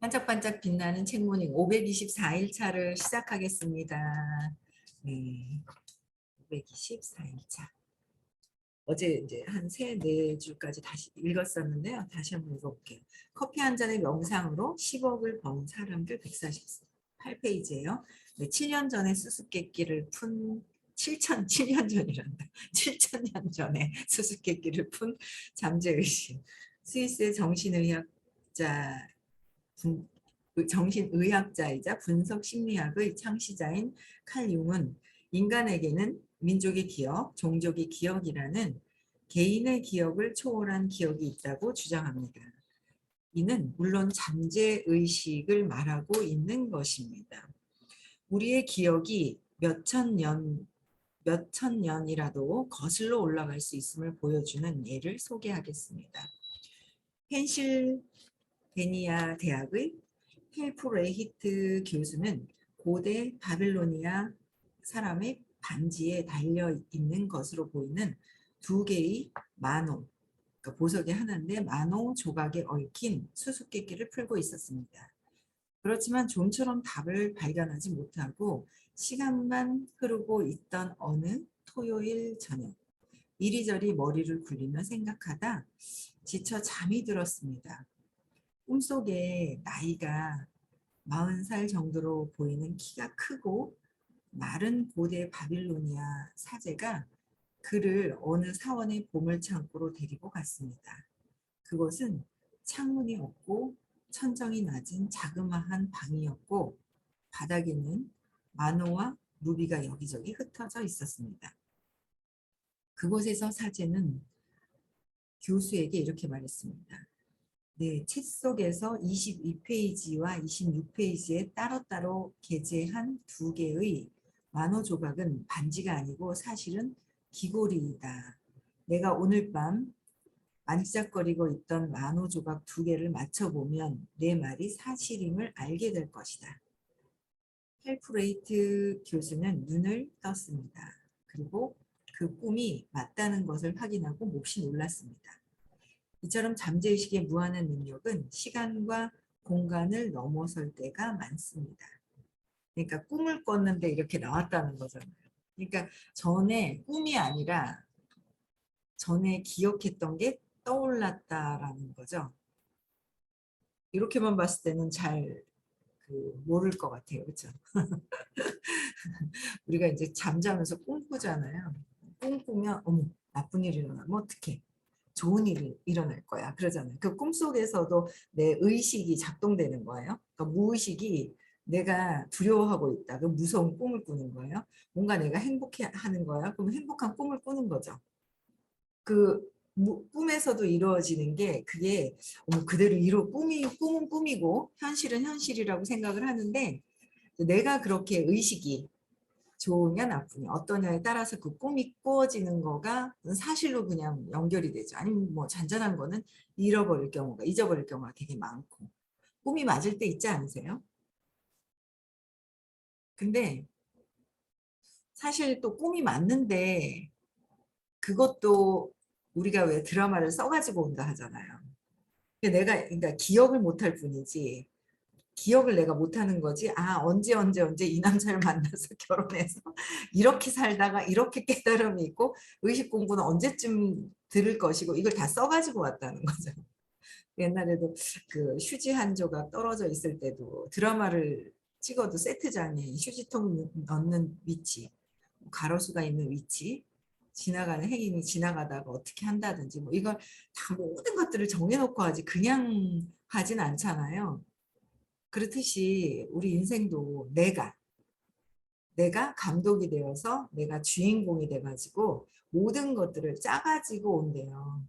반짝반짝 빛나는 책모닝 524일 차를 시작하겠습니다. 네, 524일 차. 어제 이제 한 3-4줄까지 다시 읽었었는데요. 다시 한번 읽어볼게요. 커피 한 잔의 명상으로 10억을 번 사람들 148페이지예요. 네, 7년 전에 수수께끼를 푼 7년 전이란다. 7,000년 전에 수수께끼를 푼 잠재의식. 스위스의 정신의학자이자 분석심리학의 창시자인 칼 융은 인간에게는 민족의 기억, 종족의 기억이라는 개인의 기억을 초월한 기억이 있다고 주장합니다. 이는 물론 잠재의식을 말하고 있는 것입니다. 우리의 기억이 몇천 년이라도 거슬러 올라갈 수 있음을 보여주는 예를 소개하겠습니다. 펜실베니아 대학의 헬프레히트 교수는 고대 바빌로니아 사람의 반지에 달려 있는 것으로 보이는 2개의 만호, 그러니까 보석이 하나인데 만호 조각에 얽힌 수수께끼를 풀고 있었습니다. 그렇지만 좀처럼 답을 발견하지 못하고 시간만 흐르고 있던 어느 토요일 저녁, 이리저리 머리를 굴리며 생각하다 지쳐 잠이 들었습니다. 꿈속에 나이가 40살 정도로 보이는 키가 크고 마른 고대 바빌로니아 사제가 그를 어느 사원의 보물창고로 데리고 갔습니다. 그것은 창문이 없고 천정이 낮은 자그마한 방이었고 바닥에는 만호와 루비가 여기저기 흩어져 있었습니다. 그곳에서 사제는 교수에게 이렇게 말했습니다. 네, 책 속에서 22페이지와 26페이지에 따로따로 게재한 2개의 만호 조각은 반지가 아니고 사실은 귀고리이다. 내가 오늘 밤 만지작거리고 있던 만호 조각 2개를 맞춰보면 내 말이 사실임을 알게 될 것이다. 헬프레이트 교수는 눈을 떴습니다. 그리고 그 꿈이 맞다는 것을 확인하고 몹시 놀랐습니다. 이처럼 잠재의식의 무한한 능력은 시간과 공간을 넘어설 때가 많습니다. 그러니까 꿈을 꿨는데 이렇게 나왔다는 거잖아요. 그러니까 전에 꿈이 아니라 전에 기억했던 게 떠올랐다라는 거죠. 이렇게만 봤을 때는 잘 모를 것 같아요. 그렇죠? 우리가 이제 잠자면서 꿈꾸잖아요. 꿈꾸면 어머 나쁜 일이 일어나면 어떡해. 좋은 일이 일어날 거야. 그러잖아요. 그 꿈속에서도 내 의식이 작동되는 거예요. 그러니까 무의식이 내가 두려워하고 있다. 그 무서운 꿈을 꾸는 거예요. 뭔가 내가 행복해 하는 거야. 그럼 행복한 꿈을 꾸는 거죠. 그 꿈에서도 이루어지는 게 그게 그대로 꿈은 꿈이고 현실은 현실이라고 생각을 하는데 내가 그렇게 의식이 좋으냐 나쁘냐 어떠냐에 따라서 그 꿈이 꾸어지는 거가 사실로 그냥 연결이 되죠. 아니면 뭐 잔잔한 거는 잊어버릴 경우가 되게 많고 꿈이 맞을 때 있지 않으세요? 근데 사실 또 꿈이 맞는데 그것도 우리가 왜 드라마를 써가지고 온다 하잖아요. 그러니까 기억을 못할 뿐이지 기억을 내가 못하는 거지. 아 언제 이 남자를 만나서 결혼해서 이렇게 살다가 이렇게 깨달음이 있고 의식 공부는 언제쯤 들을 것이고 이걸 다 써가지고 왔다는 거죠. 옛날에도 그 휴지 한 조각 떨어져 있을 때도 드라마를 찍어도 세트장에 휴지통 넣는 위치, 가로수가 있는 위치, 지나가는 행인이 지나가다가 어떻게 한다든지 뭐 이걸 다 모든 것들을 정해놓고 하지 그냥 하진 않잖아요. 그렇듯이 우리 인생도 내가 감독이 되어서 내가 주인공이 돼가지고 모든 것들을 짜가지고 온대요.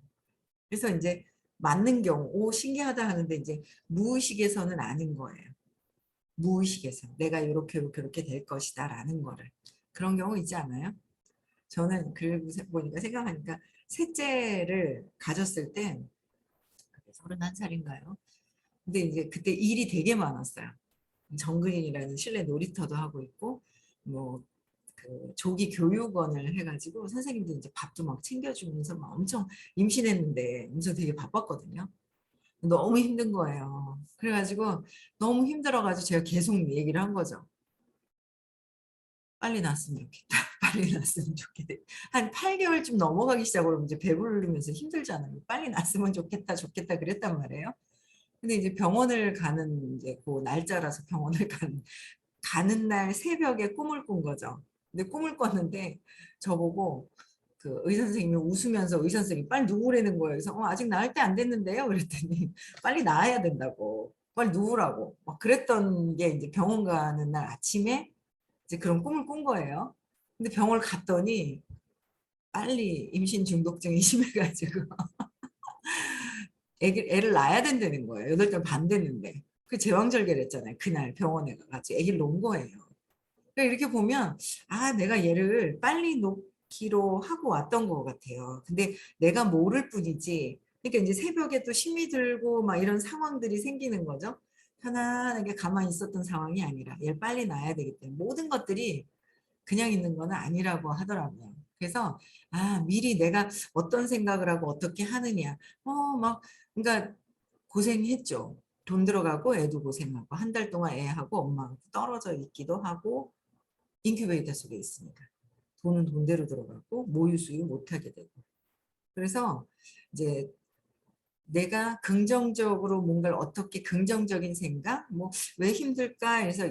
그래서 이제 맞는 경우 오 신기하다 하는데 이제 무의식에서는 아닌 거예요. 무의식에서 내가 이렇게 될 것이다 라는 거를 그런 경우 있지 않아요? 저는 그리고 보니까 생각하니까 셋째를 가졌을 때 31살인가요? 근데 이제 그때 일이 되게 많았어요. 정글인이라는 실내 놀이터도 하고 있고 뭐 그 조기 교육원을 해가지고 선생님들 이제 밥도 막 챙겨주면서 막 엄청 임신했는데 엄청 되게 바빴거든요. 너무 힘든 거예요. 그래가지고 너무 힘들어가지고 제가 계속 얘기를 한 거죠. 빨리 났으면 좋겠다. 빨리 났으면 좋겠다. 한 8개월쯤 넘어가기 시작으로 이제 배부르면서 힘들잖아요. 빨리 났으면 좋겠다, 좋겠다 그랬단 말이에요. 근데 이제 병원을 가는 이제 그 날짜라서 병원을 가는 날 새벽에 꿈을 꾼 거죠. 근데 꿈을 꿨는데 저보고 그 의사 선생님이 웃으면서 의사 선생님이 빨리 누우라는 거예요. 그래서 아직 나을 때 안 됐는데요. 그랬더니 빨리 나아야 된다고. 빨리 누우라고. 막 그랬던 게 이제 병원 가는 날 아침에 이제 그런 꿈을 꾼 거예요. 근데 병원을 갔더니 빨리 임신 중독증이 심해가지고 애를 낳아야 된다는 거예요. 8달 반 됐는데. 그 제왕절개를 했잖아요. 그날 병원에 가가지고 애기를 놓은 거예요. 그러니까 이렇게 보면 내가 얘를 빨리 놓기로 하고 왔던 것 같아요. 근데 내가 모를 뿐이지. 그러니까 이제 새벽에 또 힘이 들고 막 이런 상황들이 생기는 거죠. 편안하게 가만히 있었던 상황이 아니라 얘를 빨리 낳아야 되기 때문에 모든 것들이 그냥 있는 건 아니라고 하더라고요. 그래서 미리 내가 어떤 생각을 하고 어떻게 하느냐. 막 그러니까 고생했죠. 돈 들어가고 애도 고생하고 한 달 동안 애하고 엄마하고 떨어져 있기도 하고 인큐베이터 속에 있으니까 돈은 돈대로 들어가고 모유 수유 못하게 되고 그래서 이제 내가 긍정적으로 뭔가를 어떻게 긍정적인 생각 뭐 왜 힘들까 해서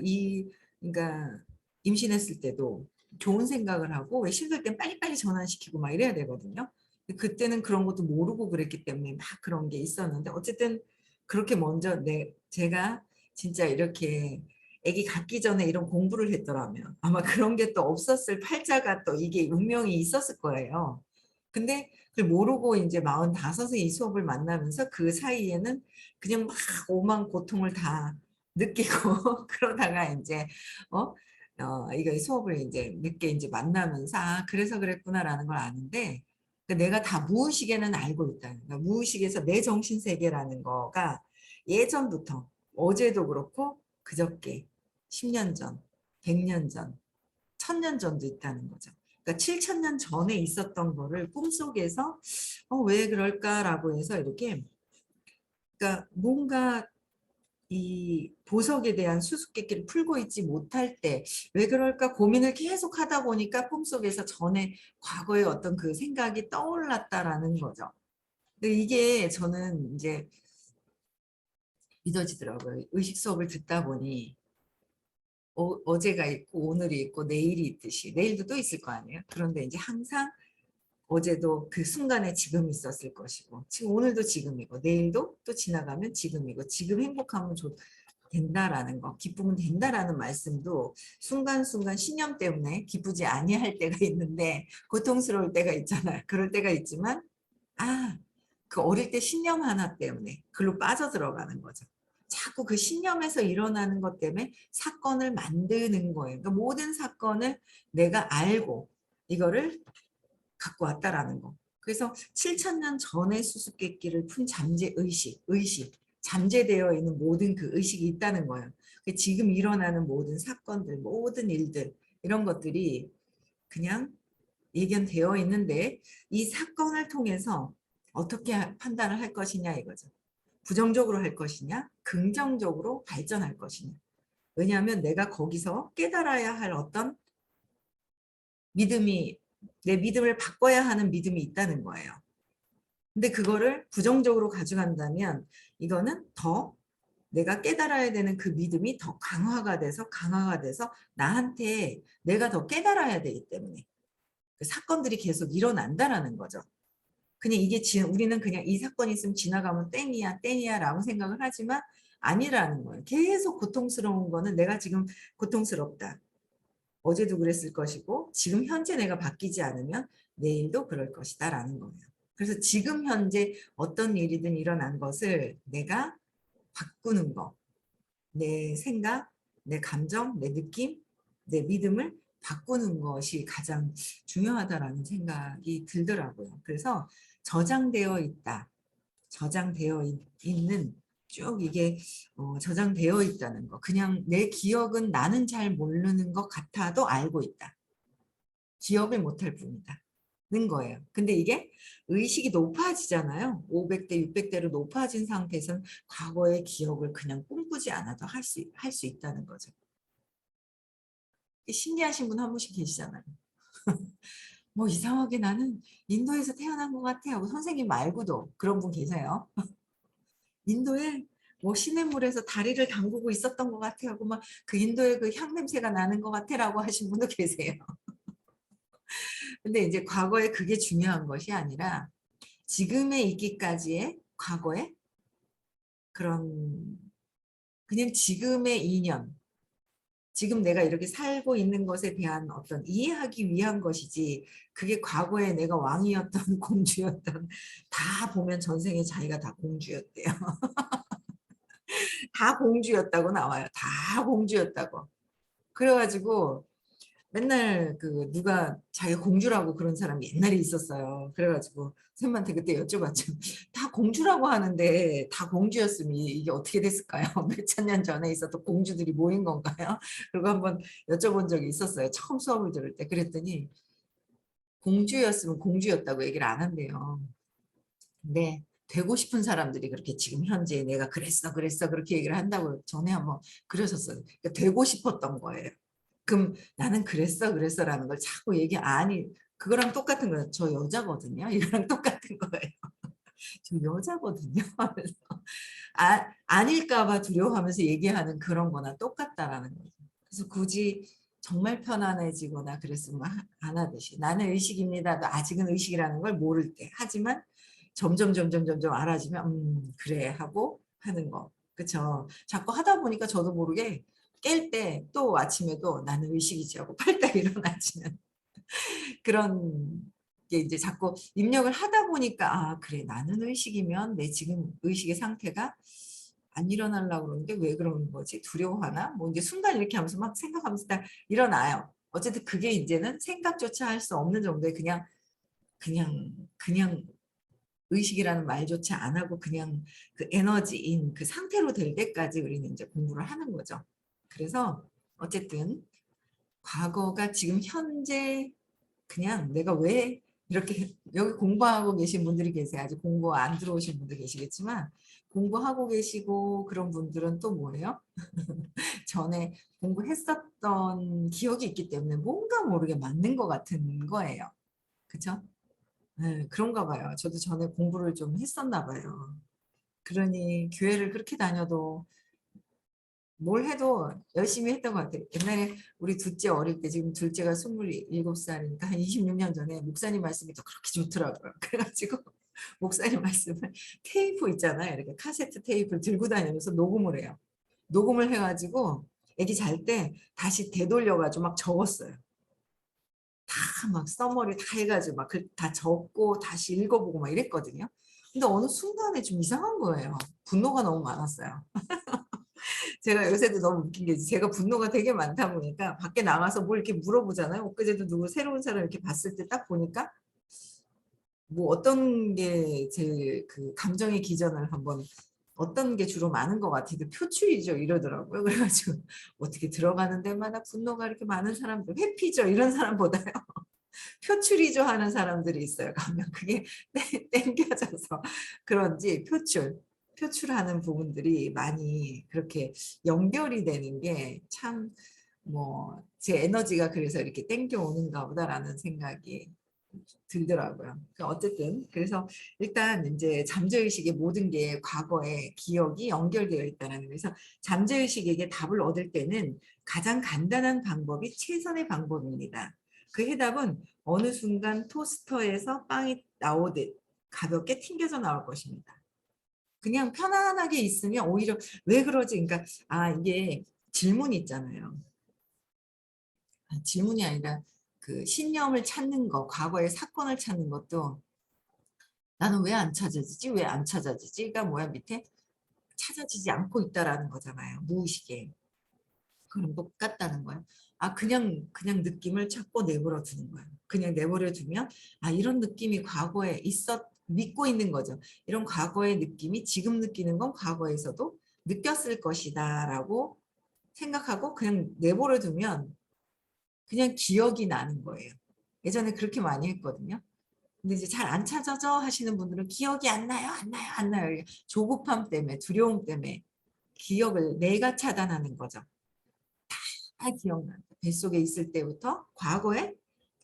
그러니까 임신했을 때도 좋은 생각을 하고 왜 힘들 땐 빨리빨리 전환시키고 막 이래야 되거든요. 그때는 그런 것도 모르고 그랬기 때문에 막 그런 게 있었는데 어쨌든 그렇게 먼저 제가 진짜 이렇게 아기 갖기 전에 이런 공부를 했더라면 아마 그런 게 또 없었을 팔자가 또 이게 운명이 있었을 거예요. 근데 그걸 모르고 이제 45세 이 수업을 만나면서 그 사이에는 그냥 막 오만 고통을 다 느끼고 그러다가 이제 어, 이거 수업을 이제 늦게 이제 만나면서 그래서 그랬구나라는 걸 아는데 내가 다 무의식에는 알고 있다. 그러니까 무의식에서 내 정신 세계라는 거가 예전부터 어제도 그렇고 그저께 10년 전, 100년 전, 1000년 전도 있다는 거죠. 그러니까 7000년 전에 있었던 거를 꿈속에서 왜 그럴까라고 해서 이렇게 그러니까 뭔가 이 보석에 대한 수수께끼를 풀고 있지 못할 때 왜 그럴까 고민을 계속 하다 보니까 꿈속에서 전에 과거의 어떤 그 생각이 떠올랐다라는 거죠. 근데 이게 저는 이제 믿어지더라고요. 의식 수업을 듣다 보니 어제가 있고 오늘이 있고 내일이 있듯이 내일도 또 있을 거 아니에요. 그런데 이제 항상 어제도 그 순간에 지금 있었을 것이고 지금 오늘도 지금이고 내일도 또 지나가면 지금이고 지금 행복하면 된다라는 거 기쁘면 된다라는 말씀도 순간순간 신념 때문에 기쁘지 아니할 때가 있는데 고통스러울 때가 있잖아요. 그럴 때가 있지만 그 어릴 때 신념 하나 때문에 글로 빠져들어가는 거죠. 자꾸 그 신념에서 일어나는 것 때문에 사건을 만드는 거예요. 그러니까 모든 사건을 내가 알고 이거를 갖고 왔다라는 거. 그래서 7천년 전의 수수께끼를 푼 잠재 의식, 잠재되어 있는 모든 그 의식이 있다는 거예요. 지금 일어나는 모든 사건들, 모든 일들, 이런 것들이 그냥 예견되어 있는데 이 사건을 통해서 어떻게 판단을 할 것이냐 이거죠. 부정적으로 할 것이냐, 긍정적으로 발전할 것이냐. 왜냐하면 내가 거기서 깨달아야 할 어떤 믿음이 내 믿음을 바꿔야 하는 믿음이 있다는 거예요. 근데 그거를 부정적으로 가져간다면 이거는 더 내가 깨달아야 되는 그 믿음이 더 강화가 돼서 나한테 내가 더 깨달아야 되기 때문에 그 사건들이 계속 일어난다라는 거죠. 그냥 우리는 그냥 이 사건이 있으면 지나가면 땡이야 땡이야 라고 생각을 하지만 아니라는 거예요. 계속 고통스러운 거는 내가 지금 고통스럽다. 어제도 그랬을 것이고 지금 현재 내가 바뀌지 않으면 내일도 그럴 것이다 라는 거예요. 그래서 지금 현재 어떤 일이든 일어난 것을 내가 바꾸는 거, 내 생각, 내 감정, 내 느낌, 내 믿음을 바꾸는 것이 가장 중요하다라는 생각이 들더라고요. 그래서 저장되어 있다. 저장되어 있는 쭉 이게 저장되어 있다는 거. 그냥 내 기억은 나는 잘 모르는 것 같아도 알고 있다. 기억을 못할 뿐이다. 거예요. 근데 이게 의식이 높아지잖아요. 500대, 600대로 높아진 상태에서는 과거의 기억을 그냥 꿈꾸지 않아도 할 수 있다는 거죠. 신기하신 분 한 분씩 계시잖아요. 뭐 이상하게 나는 인도에서 태어난 것 같아 하고 선생님 말고도 그런 분 계세요. 인도에 뭐 시냇물에서 다리를 담그고 있었던 것 같아 하고 막 그 인도의 그 향 냄새가 나는 것 같아라고 하신 분도 계세요. 근데 이제 과거에 그게 중요한 것이 아니라 지금에 있기까지의 과거에 그런 그냥 지금의 인연, 지금 내가 이렇게 살고 있는 것에 대한 어떤 이해하기 위한 것이지 그게 과거에 내가 왕이었던 공주였던 다 보면 전생에 자기가 다 공주였대요. 다 공주였다고 나와요. 다 공주였다고. 그래가지고 맨날 그 누가 자기 공주라고 그런 사람이 옛날에 있었어요. 그래가지고 쌤한테 그때 여쭤봤죠. 다 공주라고 하는데 다 공주였으면 이게 어떻게 됐을까요? 몇천 년 전에 있었던 공주들이 모인 건가요? 그리고 한번 여쭤본 적이 있었어요. 처음 수업을 들을 때. 그랬더니 공주였으면 공주였다고 얘기를 안 한대요. 근데 되고 싶은 사람들이 그렇게 지금 현재 내가 그랬어 그렇게 얘기를 한다고 전에 한번 그러셨어요. 그러니까 되고 싶었던 거예요. 그럼 나는 그랬어라는 걸 자꾸 아니 그거랑 똑같은 거예요. 저 여자거든요. 이거랑 똑같은 거예요. 저 여자거든요. 하면서 아닐까 봐 두려워하면서 얘기하는 그런 거나 똑같다라는 거죠. 그래서 굳이 정말 편안해지거나 그랬으면 안 하듯이 나는 의식입니다도 아직은 의식이라는 걸 모를 때 하지만 점점 알아지면 그래 하고 하는 거. 그쵸. 자꾸 하다 보니까 저도 모르게 깰 때 또 아침에도 나는 의식이지 하고 팔딱 일어나지는 그런 게 이제 자꾸 입력을 하다 보니까 아 그래 나는 의식이면 내 지금 의식의 상태가 안 일어나려고 그러는데 왜 그러는 거지? 두려워하나? 뭐 이제 순간 이렇게 하면서 막 생각하면서 딱 일어나요. 어쨌든 그게 이제는 생각조차 할 수 없는 정도의 그냥 의식이라는 말조차 안 하고 그냥 그 에너지인 그 상태로 될 때까지 우리는 이제 공부를 하는 거죠. 그래서 어쨌든 과거가 지금 현재 그냥 내가 왜 이렇게 여기 공부하고 계신 분들이 계세요. 아직 공부 안 들어오신 분들 계시겠지만 공부하고 계시고 그런 분들은 또 뭐예요? 전에 공부했었던 기억이 있기 때문에 뭔가 모르게 맞는 것 같은 거예요. 그쵸? 네, 그런가 봐요. 저도 전에 공부를 좀 했었나 봐요. 그러니 교회를 그렇게 다녀도 뭘 해도 열심히 했던 것 같아요. 옛날에 우리 둘째 어릴 때 지금 둘째가 27살이니까 한 26년 전에 목사님 말씀이 또 그렇게 좋더라고요. 그래가지고 목사님 말씀을 테이프 있잖아요. 이렇게 카세트 테이프를 들고 다니면서 녹음을 해요. 녹음을 해가지고 애기 잘 때 다시 되돌려가지고 막 적었어요. 다 막 써머리 다 해가지고 막 다 적고 다시 읽어보고 막 이랬거든요. 근데 어느 순간에 좀 이상한 거예요. 분노가 너무 많았어요. 제가 요새도 너무 웃긴 게 제가 분노가 되게 많다 보니까 밖에 나가서 뭘 이렇게 물어보잖아요. 엊그제도 누구 새로운 사람 이렇게 봤을 때 딱 보니까 뭐 어떤 게 제 그 감정의 기전을 한번 어떤 게 주로 많은 것 같아요. 표출이죠 이러더라고요. 그래가지고 어떻게 들어가는 데마다 분노가 이렇게 많은 사람들 회피죠 이런 사람보다요. 표출이죠 하는 사람들이 있어요. 가면 그게 땡겨져서 그런지 표출하는 부분들이 많이 그렇게 연결이 되는 게 참 뭐 제 에너지가 그래서 이렇게 땡겨오는가 보다라는 생각이 들더라고요. 어쨌든 그래서 일단 이제 잠재의식의 모든 게 과거의 기억이 연결되어 있다는 그래서 잠재의식에게 답을 얻을 때는 가장 간단한 방법이 최선의 방법입니다. 그 해답은 어느 순간 토스터에서 빵이 나오듯 가볍게 튕겨져 나올 것입니다. 그냥 편안하게 있으면 오히려 왜 그러지? 그러니까 이게 질문이 있잖아요. 질문이 아니라 그 신념을 찾는 거, 과거의 사건을 찾는 것도 나는 왜 안 찾아지지? 왜 안 찾아지지?가 뭐야 밑에 찾아지지 않고 있다라는 거잖아요. 무의식에. 그럼 똑같다는 거예요. 그냥 느낌을 찾고 내버려 두는 거예요. 그냥 내버려 두면 이런 느낌이 과거에 믿고 있는 거죠. 이런 과거의 느낌이 지금 느끼는 건 과거에서도 느꼈을 것이다라고 생각하고 그냥 내버려 두면 그냥 기억이 나는 거예요. 예전에 그렇게 많이 했거든요. 근데 이제 잘 안 찾아져 하시는 분들은 기억이 안 나요, 안 나요, 안 나요. 조급함 때문에, 두려움 때문에 기억을 내가 차단하는 거죠. 다 기억난다. 뱃속에 있을 때부터 과거에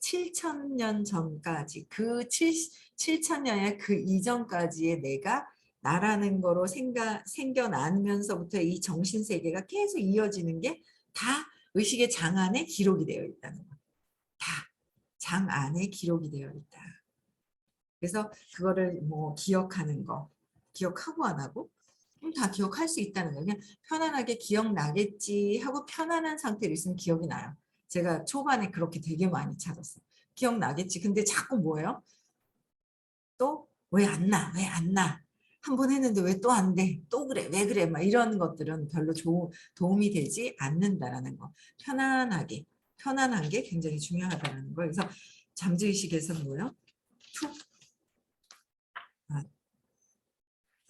7,000년 전까지 그 7,000년의 그 이전까지의 내가 나라는 거로 생겨나면서부터 이 정신세계가 계속 이어지는 게 다 의식의 장 안에 기록이 되어 있다는 거. 다 장 안에 기록이 되어 있다. 그래서 그거를 뭐 기억하는 거, 기억하고 안 하고 다 기억할 수 있다는 거예요. 그냥 편안하게 기억나겠지 하고 편안한 상태로 있으면 기억이 나요. 제가 초반에 그렇게 되게 많이 찾았어요. 기억나겠지. 근데 자꾸 뭐예요? 또 왜 안 나? 왜 안 나? 한 번 했는데 왜 또 안 돼? 또 그래? 왜 그래? 막 이런 것들은 별로 도움이 되지 않는다라는 거. 편안하게, 편안한 게 굉장히 중요하다는 거. 그래서 잠재의식에서 뭐예요? 툭.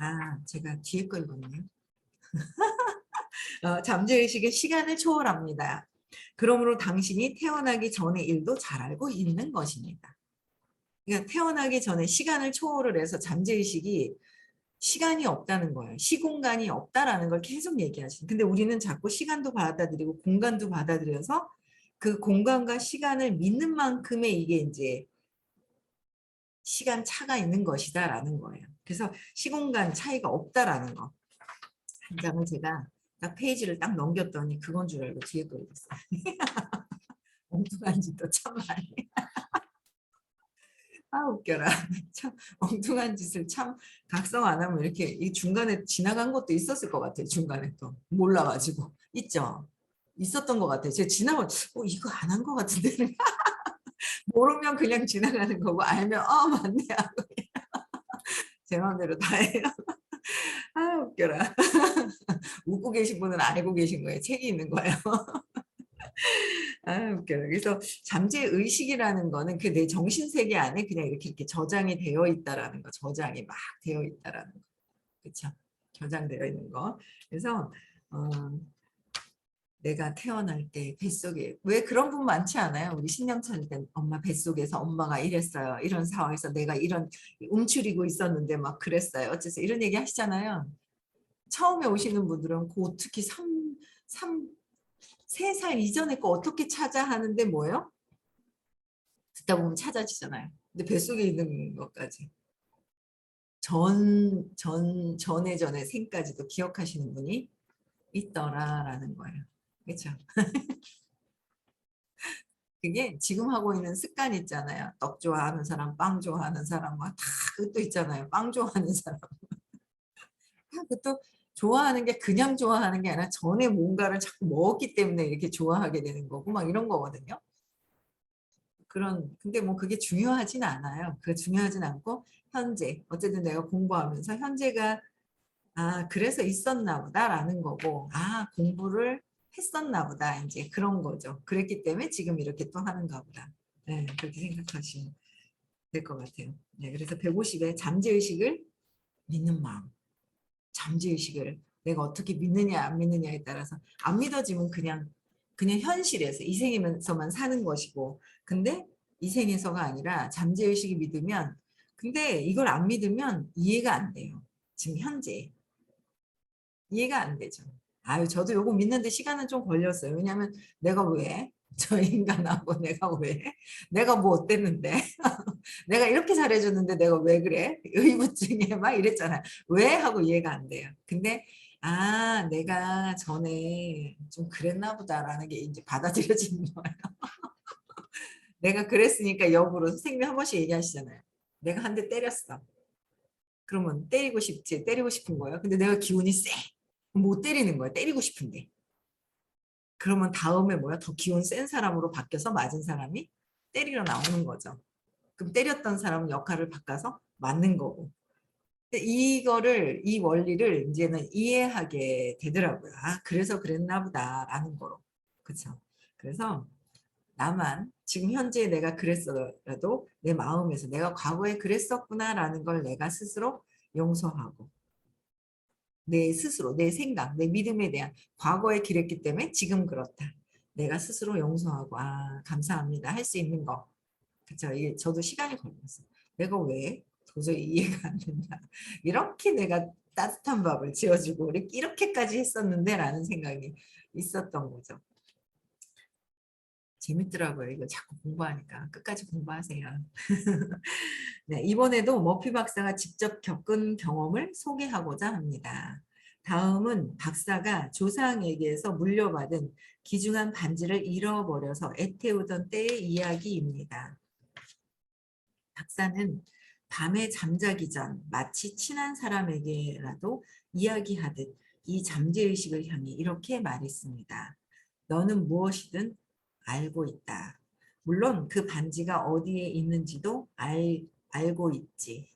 아, 제가 뒤에 거 읽었네요. 잠재의식의 시간을 초월합니다. 그러므로 당신이 태어나기 전의 일도 잘 알고 있는 것입니다. 그러니까 태어나기 전에 시간을 초월을 해서 잠재의식이 시간이 없다는 거예요. 시공간이 없다라는 걸 계속 얘기하시는. 근데 우리는 자꾸 시간도 받아들이고 공간도 받아들여서 그 공간과 시간을 믿는 만큼의 이게 이제 시간 차가 있는 것이다라는 거예요. 그래서 시공간 차이가 없다라는 거. 한 장을 제가 딱 페이지를 딱 넘겼더니 그건 줄 알고 뒤에 거 읽었어요. 엉뚱한 짓도 참 많이. 웃겨라. 참 엉뚱한 짓을 참 각성 안 하면 이렇게 이 중간에 지나간 것도 있었을 것 같아요. 중간에 또 몰라가지고 있죠. 있었던 것 같아요. 제가 지나고 이거 안 한 것 같은데 모르면 그냥 지나가는 거고 알면 맞네 하고 제 마음대로 다 해요. 웃겨라. 웃고 계신 분은 알고 계신 거예요. 책이 있는 거예요. 웃겨요. 그래서 잠재 의식이라는 거는 그 내 정신 세계 안에 그냥 이렇게 저장이 되어 있다라는 거, 저장이 막 되어 있다라는 거, 그렇죠? 저장되어 있는 거. 그래서 어, 내가 태어날 때 뱃속에 왜 그런 분 많지 않아요? 우리 신령차일 때 엄마 뱃속에서 엄마가 이랬어요. 이런 상황에서 내가 이런 움츠리고 있었는데 막 그랬어요. 어째서 이런 얘기 하시잖아요. 처음에 오시는 분들은 특히 3살 이전에 거 어떻게 찾아 하는데 뭐예요? 듣다 보면 찾아지잖아요. 근데 뱃속에 있는 것까지 전에 생까지도 기억하시는 분이 있더라라는 거예요. 그렇죠? 그게 지금 하고 있는 습관 있잖아요. 떡 좋아하는 사람, 빵 좋아하는 사람, 막 다 그것도 있잖아요. 빵 좋아하는 사람. 그것도 좋아하는 게 그냥 좋아하는 게 아니라 전에 뭔가를 자꾸 먹었기 때문에 이렇게 좋아하게 되는 거고 막 이런 거거든요. 근데 뭐 그게 중요하진 않아요. 그 중요하진 않고 현재 어쨌든 내가 공부하면서 현재가 그래서 있었나 보다라는 거고 공부를 했었나 보다 이제 그런 거죠. 그랬기 때문에 지금 이렇게 또 하는가 보다. 네, 그렇게 생각하시면 될 것 같아요. 네, 그래서 150에 잠재의식을 믿는 마음. 잠재의식을 내가 어떻게 믿느냐 안 믿느냐에 따라서 안 믿어지면 그냥 현실에서 이 생에서만 사는 것이고 근데 이 생에서가 아니라 잠재의식이 믿으면 근데 이걸 안 믿으면 이해가 안 돼요. 지금 현재 이해가 안 되죠. 저도 요거 믿는데 시간은 좀 걸렸어요. 왜냐하면 내가 왜? 저 인간하고 내가 왜? 내가 뭐 어땠는데? 내가 이렇게 잘해줬는데 내가 왜 그래? 의무증에 막 이랬잖아요. 왜? 하고 이해가 안 돼요. 근데 내가 전에 좀 그랬나 보다라는 게 이제 받아들여지는 거예요. 내가 그랬으니까 역으로 선생님이 한 번씩 얘기하시잖아요. 내가 한 대 때렸어. 그러면 때리고 싶지. 때리고 싶은 거예요. 근데 내가 기운이 세. 못 때리는 거야. 때리고 싶은데. 그러면 다음에 뭐야? 더 기운 센 사람으로 바뀌어서 맞은 사람이 때리러 나오는 거죠. 그럼 때렸던 사람 역할을 바꿔서 맞는 거고. 이 원리를 이제는 이해하게 되더라고요. 그래서 그랬나 보다라는 거로. 그렇죠. 그래서 나만 지금 현재 내가 그랬어도 내 마음에서 내가 과거에 그랬었구나라는 걸 내가 스스로 용서하고 내 스스로 내 생각 내 믿음에 대한 과거에 그랬기 때문에 지금 그렇다. 내가 스스로 용서하고 감사합니다 할 수 있는 거. 그렇죠. 이게 저도 시간이 걸렸어요. 내가 왜 도저히 이해가 안 된다. 이렇게 내가 따뜻한 밥을 지어주고 이렇게까지 했었는데 라는 생각이 있었던 거죠. 재밌더라고요. 이거 자꾸 공부하니까. 끝까지 공부하세요. 네, 이번에도 머피 박사가 직접 겪은 경험을 소개하고자 합니다. 다음은 박사가 조상에게서 물려받은 귀중한 반지를 잃어버려서 애태우던 때의 이야기입니다. 박사는 밤에 잠자기 전 마치 친한 사람에게라도 이야기하듯 이 잠재의식을 향해 이렇게 말했습니다. 너는 무엇이든 알고 있다. 물론 그 반지가 어디에 있는지도 알고 있지.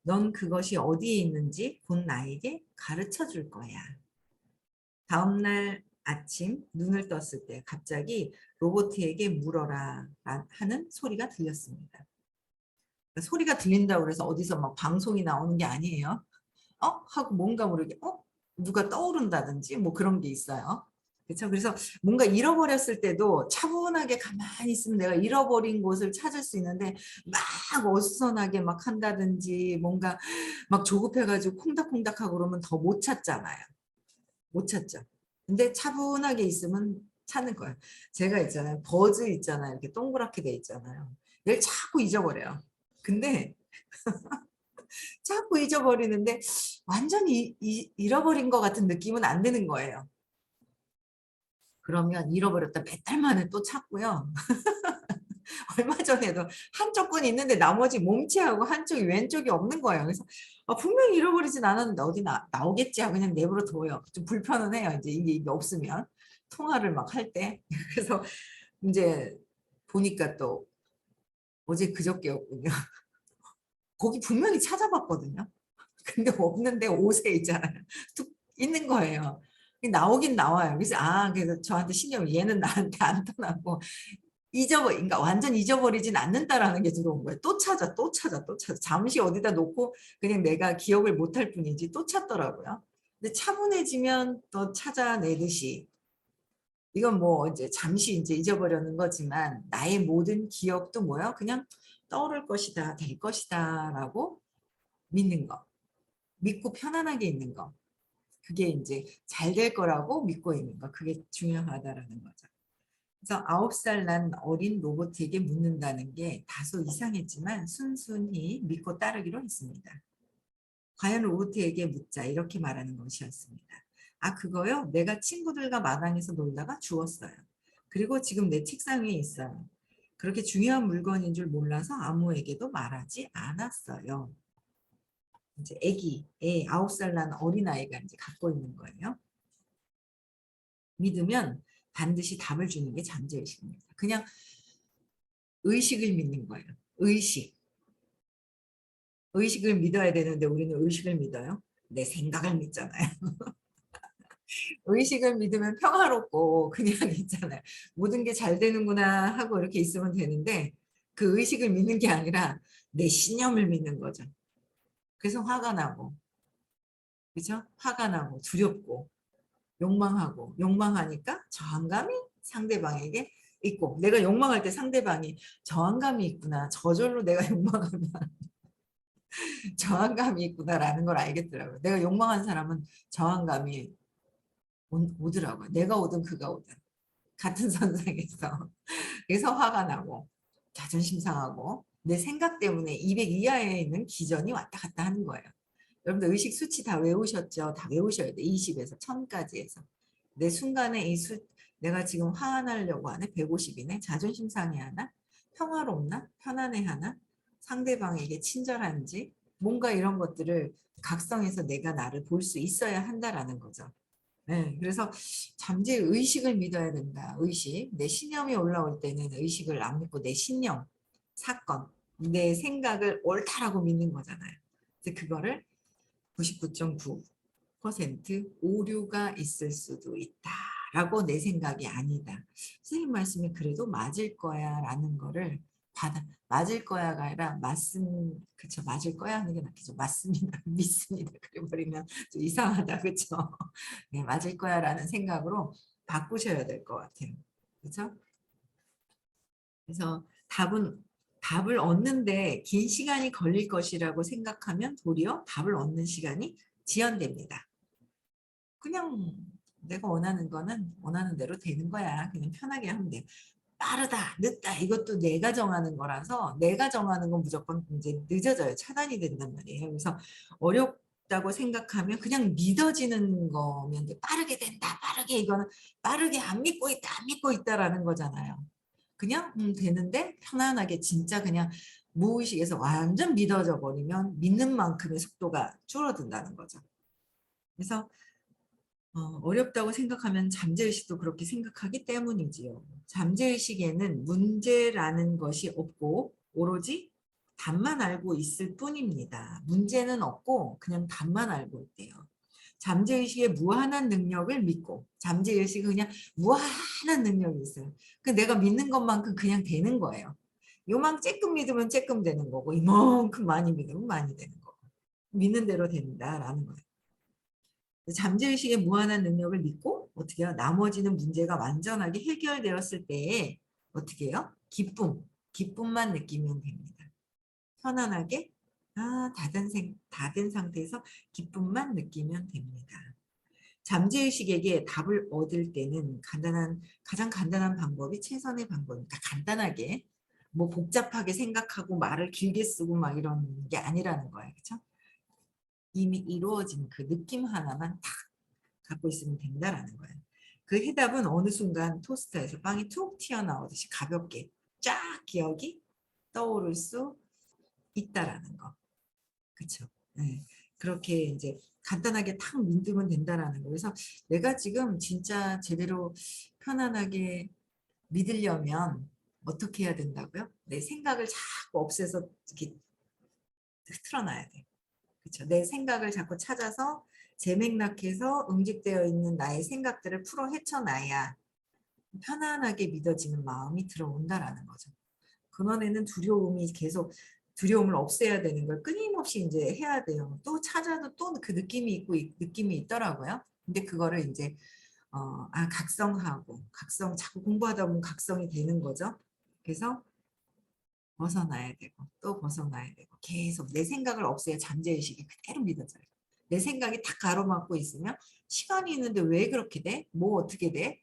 넌 그것이 어디에 있는지 곧 나에게 가르쳐 줄 거야. 다음날 아침 눈을 떴을 때 갑자기 로봇에게 물어라 하는 소리가 들렸습니다. 소리가 들린다고 그래서 어디서 막 방송이 나오는 게 아니에요. 하고 뭔가 모르게 누가 떠오른다든지 뭐 그런 게 있어요. 그렇죠? 그래서 뭔가 잃어버렸을 때도 차분하게 가만히 있으면 내가 잃어버린 곳을 찾을 수 있는데 막 어수선하게 막 한다든지 뭔가 막 조급해가지고 콩닥콩닥하고 그러면 더 못 찾잖아요. 못 찾죠. 근데 차분하게 있으면 찾는 거예요. 제가 있잖아요. 버즈 있잖아요. 이렇게 동그랗게 돼 있잖아요. 얘를 자꾸 잊어버려요. 근데 자꾸 잊어버리는데 완전히 잃어버린 것 같은 느낌은 안 드는 거예요. 그러면 잃어버렸다 몇 달 만에 또 찾고요. 얼마 전에도 한쪽 건 있는데 나머지 몸체하고 한쪽이 왼쪽이 없는 거예요. 그래서 분명히 잃어버리진 않았는데 어디 나오겠지 하고 그냥 내버려 둬요. 좀 불편은 해요. 이제 이게 없으면 통화를 막 할 때. 그래서 이제 보니까 또 어제 그저께였군요. 거기 분명히 찾아봤거든요. 근데 없는데 옷에 있잖아요. 툭 있는 거예요. 나오긴 나와요. 그래서 그래서 저한테 신경 얘는 나한테 안 떠나고 그러니까 완전 잊어버리진 않는다라는 게 들어온 거예요. 또 찾아, 또 찾아, 또 찾아. 잠시 어디다 놓고 그냥 내가 기억을 못할 뿐이지 또 찾더라고요. 근데 차분해지면 또 찾아내듯이 이건 뭐 이제 잠시 이제 잊어버리는 거지만 나의 모든 기억도 뭐야? 그냥 떠오를 것이다, 될 것이다라고 믿는 거. 믿고 편안하게 있는 거. 그게 이제 잘 될 거라고 믿고 있는 거. 그게 중요하다라는 거죠. 그래서 9살 난 어린 로봇에게 묻는다는 게 다소 이상했지만 순순히 믿고 따르기로 했습니다. 과연 로봇에게 묻자 이렇게 말하는 것이었습니다. 그거요? 내가 친구들과 마당에서 놀다가 주웠어요. 그리고 지금 내 책상 위에 있어요. 그렇게 중요한 물건인 줄 몰라서 아무에게도 말하지 않았어요. 이제 아기, 9살 난 어린아이가 이제 갖고 있는 거예요. 믿으면 반드시 답을 주는 게 잠재의식입니다. 그냥 의식을 믿는 거예요. 의식. 의식을 믿어야 되는데 우리는 의식을 믿어요. 내 생각을 믿잖아요. 의식을 믿으면 평화롭고 그냥 있잖아요. 모든 게 잘 되는구나 하고 이렇게 있으면 되는데 그 의식을 믿는 게 아니라 내 신념을 믿는 거죠. 그래서 화가 나고, 그죠? 화가 나고 두렵고 욕망하니까 저항감이 상대방에게 있고 내가 욕망할 때 상대방이 저항감이 있구나. 저절로 내가 욕망하면 저항감이 있구나라는 걸 알겠더라고요. 내가 욕망한 사람은 저항감이 오더라고요. 내가 오든 그가 오든 같은 선상에서. 그래서 화가 나고 자존심 상하고 내 생각 때문에 200 이하에 있는 기전이 왔다 갔다 하는 거예요. 여러분들 의식 수치 다 외우셨죠? 다 외우셔야 돼. 20에서 1000까지 해서. 내 순간에 내가 지금 화나려고 하네. 150이네. 자존심 상해 하나? 평화롭나? 편안해 하나? 상대방에게 친절한지? 뭔가 이런 것들을 각성해서 내가 나를 볼 수 있어야 한다라는 거죠. 네, 그래서 잠재 의식을 믿어야 된다. 의식. 내 신념이 올라올 때는 의식을 안 믿고 내 신념, 사건, 내 생각을 옳다라고 믿는 거잖아요. 그래서 그거를 99.9% 오류가 있을 수도 있다라고 내 생각이 아니다. 선생님 말씀이 그래도 맞을 거야 라는 거를 맞을 거야가 아니라 그쵸, 맞을 거야 하는 게 낫겠죠. 맞습니다. 믿습니다. 그래버리면 좀 이상하다. 그쵸? 네, 맞을 거야 라는 생각으로 바꾸셔야 될 것 같아요. 그죠? 그래서 답을 얻는데 긴 시간이 걸릴 것이라고 생각하면 도리어 답을 얻는 시간이 지연됩니다. 그냥 내가 원하는 거는 원하는 대로 되는 거야. 그냥 편하게 하면 돼. 빠르다, 늦다 이것도 내가 정하는 거라서 내가 정하는 건 무조건 이제 늦어져요. 차단이 된단 말이에요. 그래서 어렵다고 생각하면 그냥 믿어지는 거면 돼. 빠르게 된다, 빠르게 이거는 빠르게 안 믿고 있다, 안 믿고 있다라는 거잖아요. 그냥 되는데 편안하게 진짜 그냥 무의식에서 완전 믿어져 버리면 믿는 만큼의 속도가 줄어든다는 거죠. 그래서 어렵다고 생각하면 잠재의식도 그렇게 생각하기 때문이지요. 잠재의식에는 문제라는 것이 없고 오로지 답만 알고 있을 뿐입니다. 문제는 없고 그냥 답만 알고 있대요. 잠재의식의 무한한 능력을 믿고 잠재의식은 그냥 무한한 능력이 있어요. 그 내가 믿는 것만큼 그냥 되는 거예요. 요만 쬐끔 믿으면 쬐끔 되는 거고 이만큼 많이 믿으면 많이 되는 거고 믿는 대로 된다라는 거예요. 잠재의식의 무한한 능력을 믿고 어떻게 해요? 나머지는 문제가 완전하게 해결되었을 때에 어떻게 해요? 기쁨만 느끼면 됩니다. 편안하게 다 된 상태에서 기쁨만 느끼면 됩니다. 잠재의식에게 답을 얻을 때는 가장 간단한 방법이 최선의 방법입니다. 간단하게 뭐 복잡하게 생각하고 말을 길게 쓰고 막 이런 게 아니라는 거예요. 그렇죠? 이미 이루어진 그 느낌 하나만 딱 갖고 있으면 된다라는 거예요. 그 해답은 어느 순간 토스터에서 빵이 툭 튀어나오듯이 가볍게 쫙 기억이 떠오를 수 있다라는 거. 그렇죠? 네. 그렇게 이제 간단하게 탁 믿으면 된다라는 거. 그래서 내가 지금 진짜 제대로 편안하게 믿으려면 어떻게 해야 된다고요? 내 생각을 자꾸 없애서 이렇게 틀어놔야 돼. 그렇죠. 내 생각을 자꾸 찾아서 재맥락해서 응집되어 있는 나의 생각들을 풀어 헤쳐나야 편안하게 믿어지는 마음이 들어온다라는 거죠. 근원에는 두려움이 계속 두려움을 없애야 되는 걸 끊임없이 이제 해야 돼요. 또 찾아도 또 그 느낌이 있고 느낌이 있더라고요. 근데 그거를 이제 각성하고 자꾸 공부하다 보면 각성이 되는 거죠. 그래서 벗어나야 되고 또 벗어나야 되고 계속 내 생각을 없애야 잠재의식이 그대로 믿어져요. 내 생각이 다 가로막고 있으면 시간이 있는데 왜 그렇게 돼? 뭐 어떻게 돼?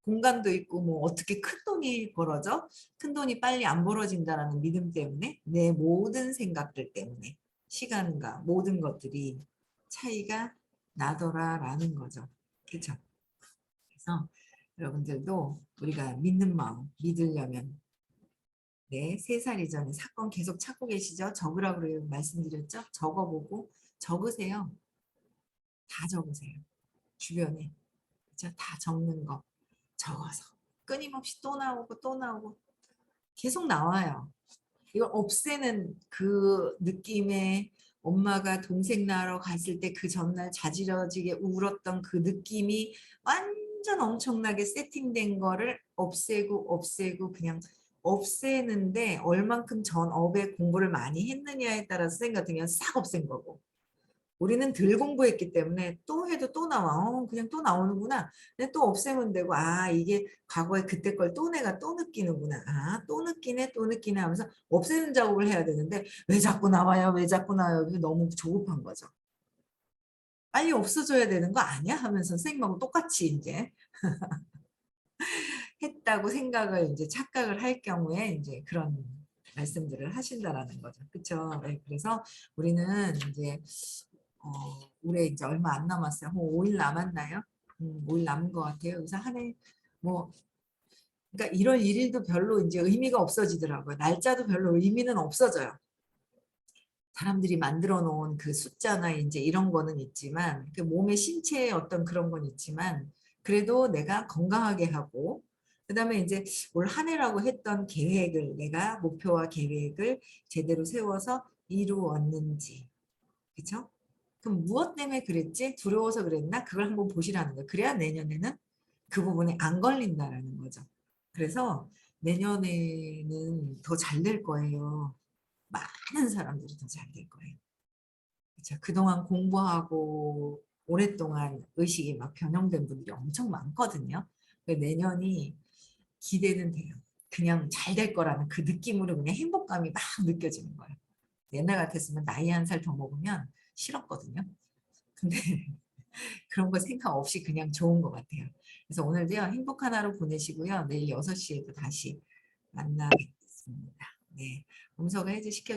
공간도 있고 뭐 어떻게 큰 돈이 벌어져? 큰 돈이 빨리 안 벌어진다라는 믿음 때문에 내 모든 생각들 때문에 시간과 모든 것들이 차이가 나더라라는 거죠. 그렇죠? 그래서 여러분들도 우리가 믿는 마음 믿으려면 네, 3살 이전에 사건 계속 찾고 계시죠? 적으라고 말씀드렸죠? 적어보고 적으세요. 다 적으세요. 주변에. 그죠? 다 적는 거 적어서 끊임없이 또 나오고 또 나오고 계속 나와요. 이걸 없애는 그 느낌에 엄마가 동생 낳으러 갔을 때 그 전날 자지러지게 울었던 그 느낌이 완전 엄청나게 세팅된 거를 없애고 그냥 없애는데 얼만큼 전업에 공부를 많이 했느냐에 따라서 생각하면 싹 없앤 거고 우리는 덜 공부했기 때문에 또 해도 또 나와. 그냥 또 나오는구나. 근데 또 없애면 되고, 이게 과거에 그때 걸 또 내가 또 느끼는구나. 또 느끼네, 또 느끼네 하면서 없애는 작업을 해야 되는데, 왜 자꾸 나와요? 왜 자꾸 나와요? 이게 너무 조급한 거죠. 빨리 없어져야 되는 거 아니야? 하면서 선생님하고 똑같이 이제 했다고 생각을 이제 착각을 할 경우에 이제 그런 말씀들을 하신다라는 거죠. 그렇죠? 네, 그래서 우리는 이제 올해 이제 얼마 안 남았어요. 한 5일 남았나요? 5일 남은 것 같아요. 그래서 한 해, 뭐, 그러니까 1월 1일도 별로 이제 의미가 없어지더라고요. 날짜도 별로 의미는 없어져요. 사람들이 만들어 놓은 그 숫자나 이제 이런 거는 있지만, 그 몸의 신체의 어떤 그런 건 있지만, 그래도 내가 건강하게 하고, 그 다음에 이제 올 한 해라고 했던 계획을, 내가 목표와 계획을 제대로 세워서 이루었는지, 그쵸? 그럼 무엇 때문에 그랬지? 두려워서 그랬나? 그걸 한번 보시라는 거예요. 그래야 내년에는 그 부분에 안 걸린다라는 거죠. 그래서 내년에는 더 잘 될 거예요. 많은 사람들이 더 잘 될 거예요. 그렇죠? 그동안 공부하고 오랫동안 의식이 막 변형된 분들이 엄청 많거든요. 내년이 기대는 돼요. 그냥 잘 될 거라는 그 느낌으로 그냥 행복감이 막 느껴지는 거예요. 옛날 같았으면 나이 한 살 더 먹으면 싫었거든요. 근데 그런 거 생각 없이 그냥 좋은 것 같아요. 그래서 오늘도요, 행복한 하루 보내시고요. 내일 6시에도 다시 만나겠습니다. 네. 음소거 해제 시켜